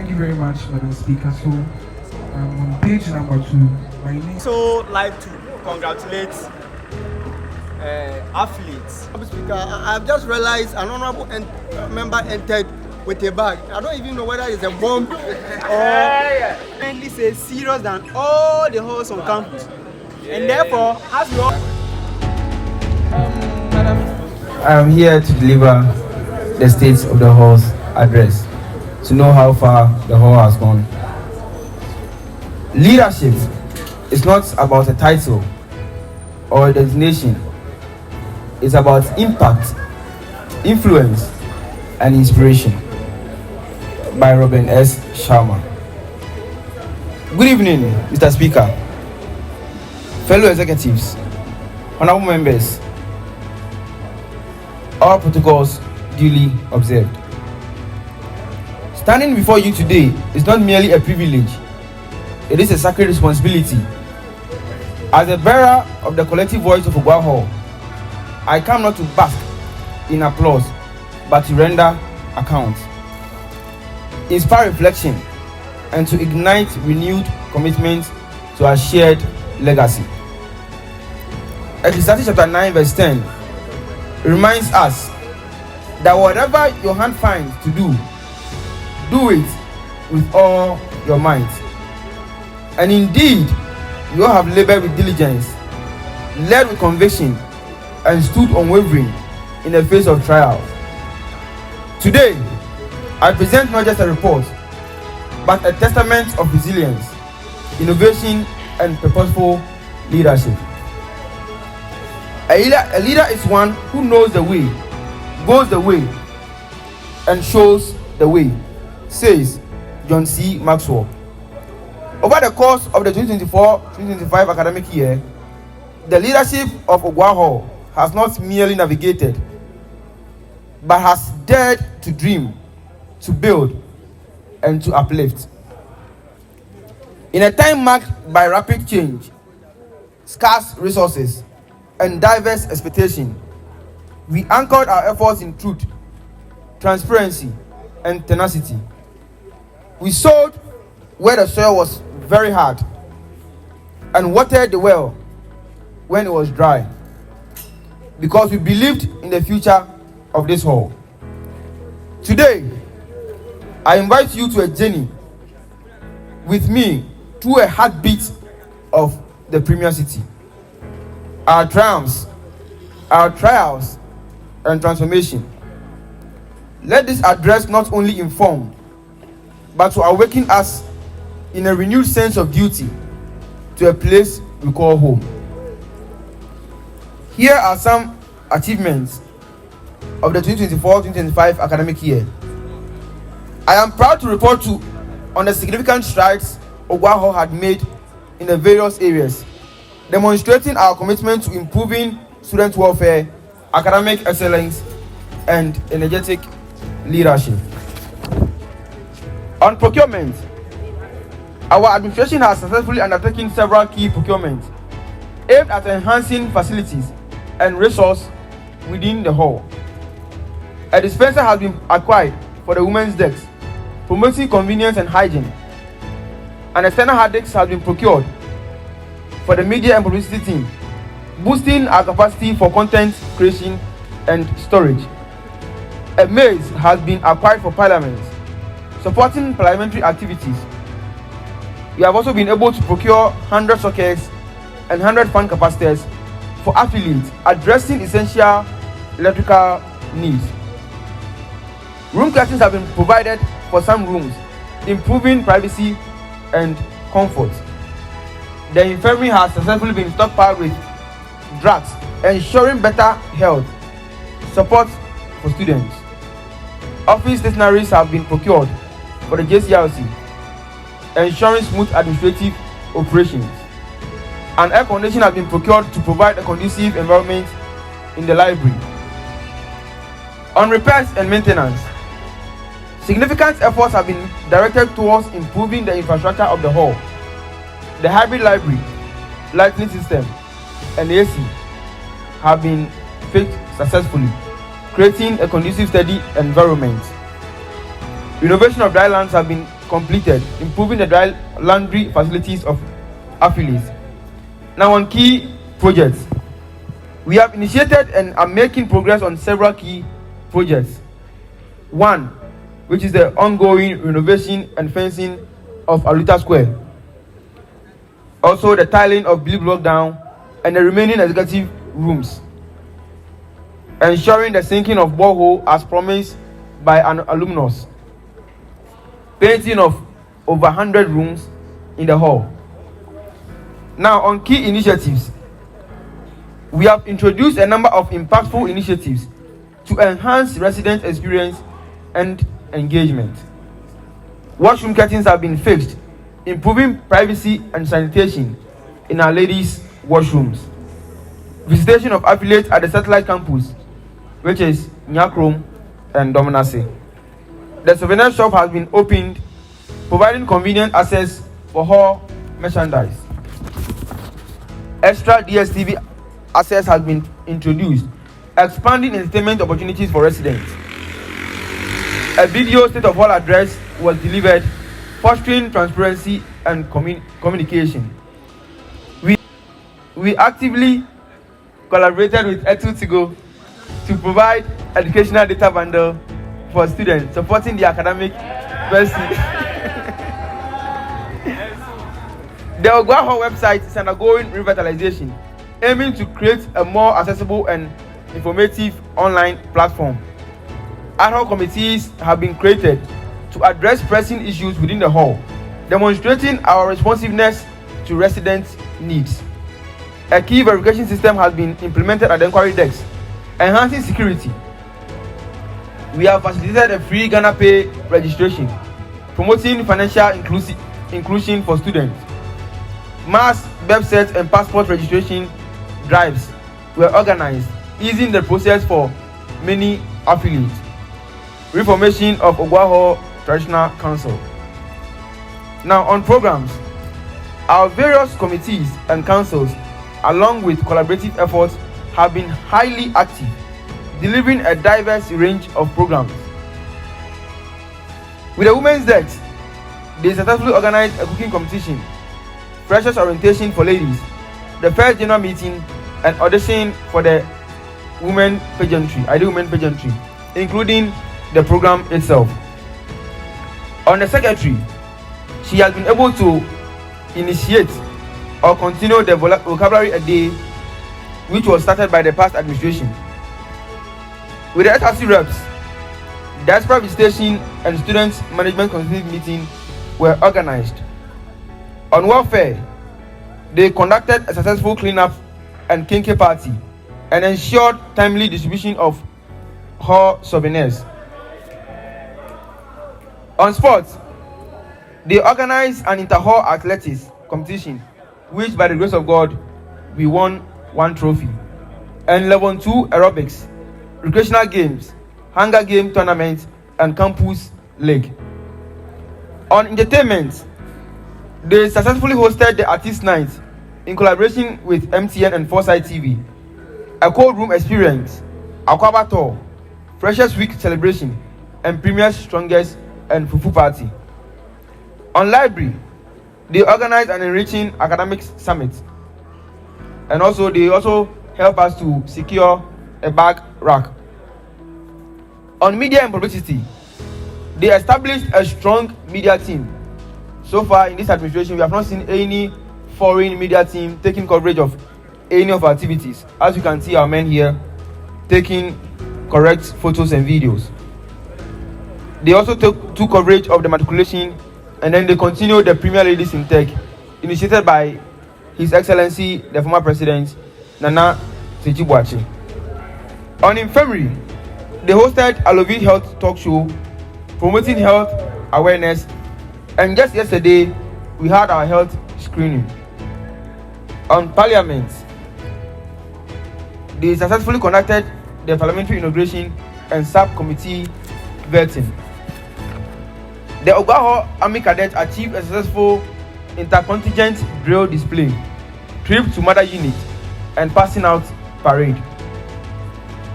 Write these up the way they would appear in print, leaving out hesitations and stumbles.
Thank you very much, Madam Speaker. So, on page number 2, my name. So, like to congratulate athletes. Mr. Speaker, I've just realized an honorable member entered with a bag. I don't even know whether it's a bomb or mainly say serious than all the halls on campus. And therefore, as you all I am here to deliver the State of the Hall's address to know how far the hall has gone. Leadership is not about a title or a designation. It's about impact, influence, and inspiration. By Robin S. Sharma. Good evening, Mr. Speaker, fellow executives, honorable members. All protocols duly observed. Standing before you today is not merely a privilege, it is a sacred responsibility. As a bearer of the collective voice of Oguaa Hall, I come not to bask in applause, but to render account, inspire reflection, and to ignite renewed commitment to our shared legacy. Ecclesiastes chapter 9 verse 10 reminds us that whatever your hand finds to do, do it with all your might. And indeed, you all have labored with diligence, led with conviction, and stood unwavering in the face of trial. Today, I present not just a report, but a testament of resilience, innovation, and purposeful leadership. A leader is one who knows the way, goes the way, and shows the way, says John C. Maxwell. Over the course of the 2024-2025 academic year, the leadership of Oguaa Hall has not merely navigated, but has dared to dream, to build, and to uplift. In a time marked by rapid change, scarce resources, and diverse expectation, we anchored our efforts in truth, transparency, and tenacity. We sowed where the soil was very hard and watered the well when it was dry, because we believed in the future of this hall. Today, I invite you to a journey with me through a heartbeat of the Premier City. Our triumphs, our trials, and transformation. Let this address not only inform, but to awaken us in a renewed sense of duty to a place we call home. Here are some achievements of the 2024-2025 academic year. I am proud to report on the significant strides Oguaa Hall had made in the various areas, demonstrating our commitment to improving student welfare, academic excellence, and energetic leadership. On procurement, our administration has successfully undertaken several key procurements aimed at enhancing facilities and resources within the hall. A dispenser has been acquired for the women's desk, promoting convenience and hygiene. An external hard disk has been procured for the media and publicity team, boosting our capacity for content creation and storage. A maze has been acquired for Parliament, supporting parliamentary activities. We have also been able to procure 100 sockets and 100 fan capacitors for affiliates, addressing essential electrical needs. Room curtains have been provided for some rooms, improving privacy and comfort. The infirmary has successfully been stockpiled with drugs, ensuring better health support for students. Office stationaries have been procured for the JCRC, ensuring smooth administrative operations. An air conditioner has been procured to provide a conducive environment in the library. On repairs and maintenance, significant efforts have been directed towards improving the infrastructure of the hall. The hybrid library, lighting system, and AC have been fixed successfully, creating a conducive, steady environment. Renovation of dry lands have been completed improving the dry laundry facilities of affiliates. Now on key projects, we have initiated and are making progress on several key projects. One, which is the ongoing renovation and fencing of Aluta Square. Also the tiling of Billy Block down and the remaining executive rooms. Ensuring the sinking of borehole as promised by an alumnus. Painting of over 100 rooms in the hall. Now on key initiatives, we have introduced a number of impactful initiatives to enhance resident experience and engagement. Washroom curtains have been fixed, improving privacy and sanitation in our ladies' washrooms. Visitation of affiliates at the satellite campus, which is Nyakrom and Dominase. The souvenir shop has been opened, providing convenient access for hall merchandise. Extra DSTV access has been introduced, expanding entertainment opportunities for residents. A video state of hall address was delivered, fostering transparency and communication. We actively collaborated with Etu to provide educational data bundle for students, supporting the academic pursuit. The Oguaa Hall website is undergoing revitalization, aiming to create a more accessible and informative online platform. Ad hoc committees have been created to address pressing issues within the hall, demonstrating our responsiveness to residents' needs. A key verification system has been implemented at the inquiry desk, enhancing security. We have facilitated a free Ghana Pay registration, promoting financial inclusion for students. Mass birth cert and passport registration drives were organized, easing the process for many affiliates. Reformation of Oguaa Hall Traditional Council. Now on programs, our various committees and councils, along with collaborative efforts, have been highly active, delivering a diverse range of programs. With the Women's Debt, they successfully organized a cooking competition, freshers orientation for ladies, the first general meeting, and audition for the women pageantry, ideal women pageantry, including the program itself. On the secretary, she has been able to initiate or continue the vocabulary a day, which was started by the past administration. With the SRC reps, diaspora visitation and students management consultative meeting were organized. On welfare, they conducted a successful cleanup and kinky party and ensured timely distribution of hall souvenirs. On sports, they organized an inter-hall athletics competition, which by the grace of God, we won 1 trophy. And level 2 aerobics, recreational games, hunger game tournament, and campus league. On entertainment, they successfully hosted the Artist Night in collaboration with MTN and Foresight TV, a cold room experience, Aquaba tour, Freshers Week celebration, and Premier's Strongest and Fufu party. On library, they organized an enriching academics summit, and they also help us to secure a bag rack. On media and publicity, they established a strong media team. So far in this administration, we have not seen any foreign media team taking coverage of any of our activities. As you can see, our men here taking correct photos and videos. They also took coverage of the matriculation, and then they continued the Premier Ladies in Tech, initiated by His Excellency, the former President, Nana Tejibuachi. On infirmary, they hosted a Lovi Health talk show, promoting health awareness, and just yesterday, we had our health screening. On parliament, they successfully conducted the parliamentary inauguration and subcommittee vetting. The Oguaa Hall Army Cadets achieved a successful intercontingent drill display, trip to mother unit, and passing out parade.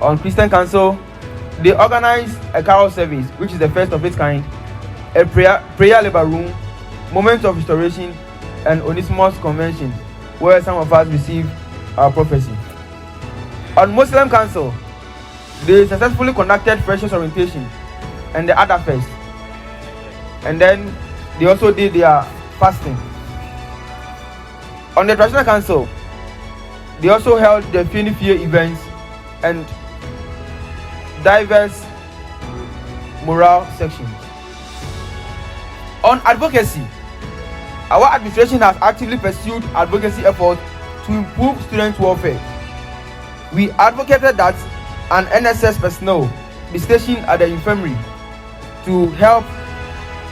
On Christian Council, they organized a carol service, which is the first of its kind, a prayer labor room, moment of restoration, and Onesimus convention, where some of us receive our prophecy. On Muslim Council, they successfully conducted freshers orientation and the other fest, and then they also did their fasting. On the Traditional Council, they also held the Fear events and diverse moral sections. On advocacy, our administration has actively pursued advocacy efforts to improve student welfare. We advocated that an NSS personnel be stationed at the infirmary to help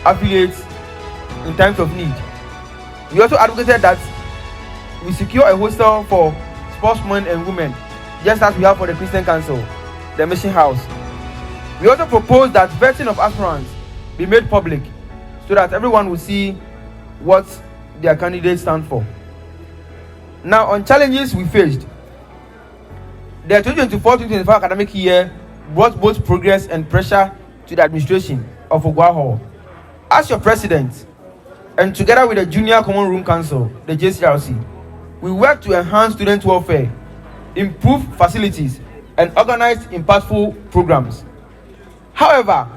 affiliates in times of need. We also advocated that we secure a hostel for sportsmen and women, just as we have for the Christian Council, the Mission House. We also proposed that vetting of aspirants be made public so that everyone will see what their candidates stand for. Now, on challenges we faced, the 2024-2025 academic year brought both progress and pressure to the administration of Oguaa Hall. As your president, and together with the Junior Common Room Council, the JCRC, we work to enhance student welfare, improve facilities, and organize impactful programs. However,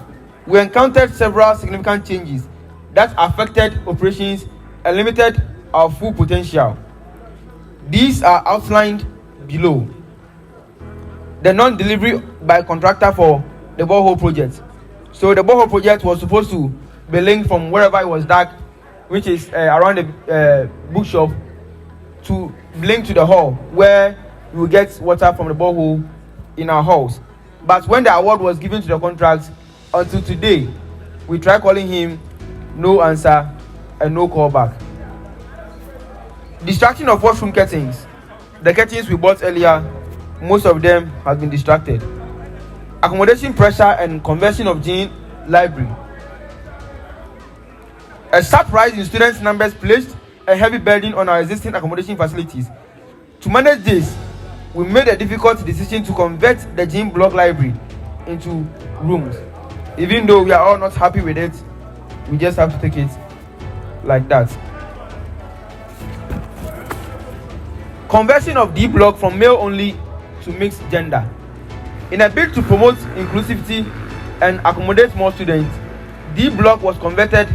we encountered several significant changes that affected operations and limited our full potential. These are outlined below. The non-delivery by contractor for the borehole project. So the borehole project was supposed to be linked from wherever it was dark, which is around the bookshop, to link to the hall where we will get water from the borehole in our halls. But when the award was given to the contract, until today, we try calling him, no answer and no call back. Distraction of washroom curtains. The curtains we bought earlier, most of them have been distracted. Accommodation pressure and conversion of Jean Library. A sharp rise in students' numbers placed a heavy burden on our existing accommodation facilities. To manage this, we made a difficult decision to convert the Jean Block Library into rooms. Even though we are all not happy with it, we just have to take it like that. Conversion of D Block from male only to mixed gender. In a bid to promote inclusivity and accommodate more students, D Block was converted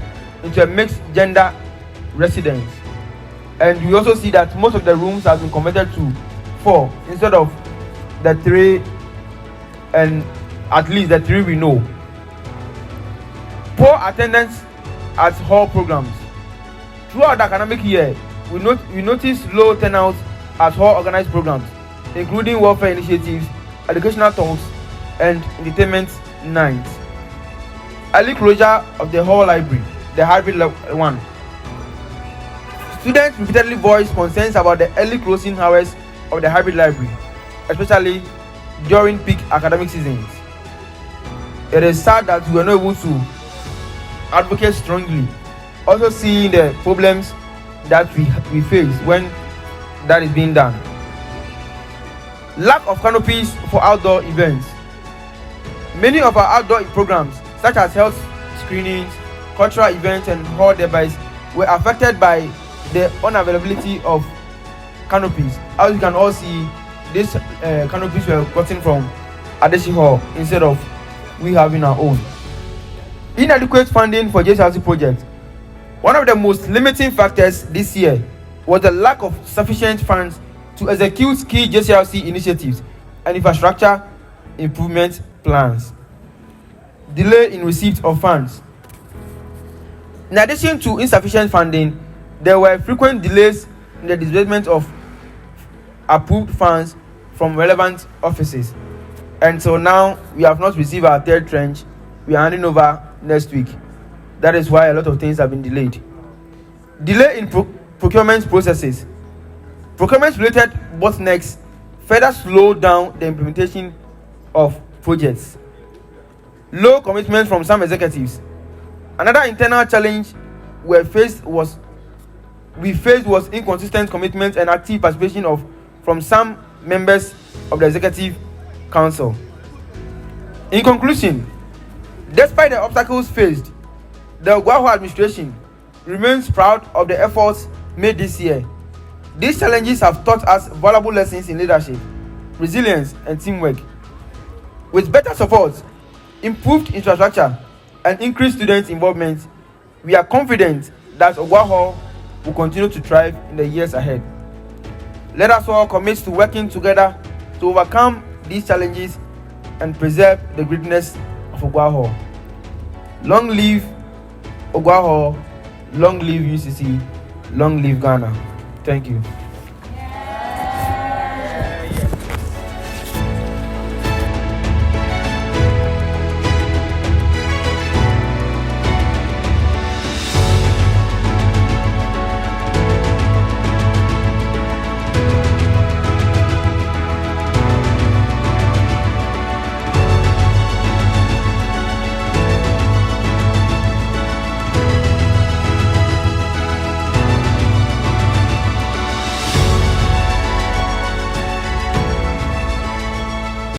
into a mixed gender residence. And we also see that most of the rooms have been converted to 4 instead of the 3, and at least the 3 we know. Poor attendance at hall programs. Throughout the academic year, we noticed low turnout at hall organized programs, including welfare initiatives, educational talks, and entertainment nights. Early closure of the hall library, the hybrid one. Students repeatedly voiced concerns about the early closing hours of the hybrid library, especially during peak academic seasons. It is sad that we are not able to advocate strongly, also seeing the problems that we face when that is being done. Lack of canopies for outdoor events. Many of our outdoor programs, such as health screenings, cultural events, and hall debates, were affected by the unavailability of canopies. As you can all see, these canopies were gotten from Adeshi Hall instead of we having our own. Inadequate funding for JCRC projects. One of the most limiting factors this year was the lack of sufficient funds to execute key JCRC initiatives and infrastructure improvement plans. Delay in receipt of funds. In addition to insufficient funding, there were frequent delays in the disbursement of approved funds from relevant offices. And so now we have not received our third tranche. We are handing over next week. That is why a lot of things have been delayed. Delay in procurement processes. Procurement-related bottlenecks further slow down the implementation of projects. Low commitment from some executives. Another internal challenge we faced was inconsistent commitment and active participation from some members of the Executive Council. In conclusion, despite the obstacles faced, The Oguaa administration remains proud of the efforts made this year. These challenges have taught us valuable lessons in leadership, resilience, and teamwork. With better support, improved infrastructure, and increased student involvement, we are confident that Oguaa will continue to thrive in the years ahead. Let us all commit to working together to overcome these challenges and preserve the greatness of Oguaa. Long live Oguaa, long live UCC, long live Ghana. Thank you.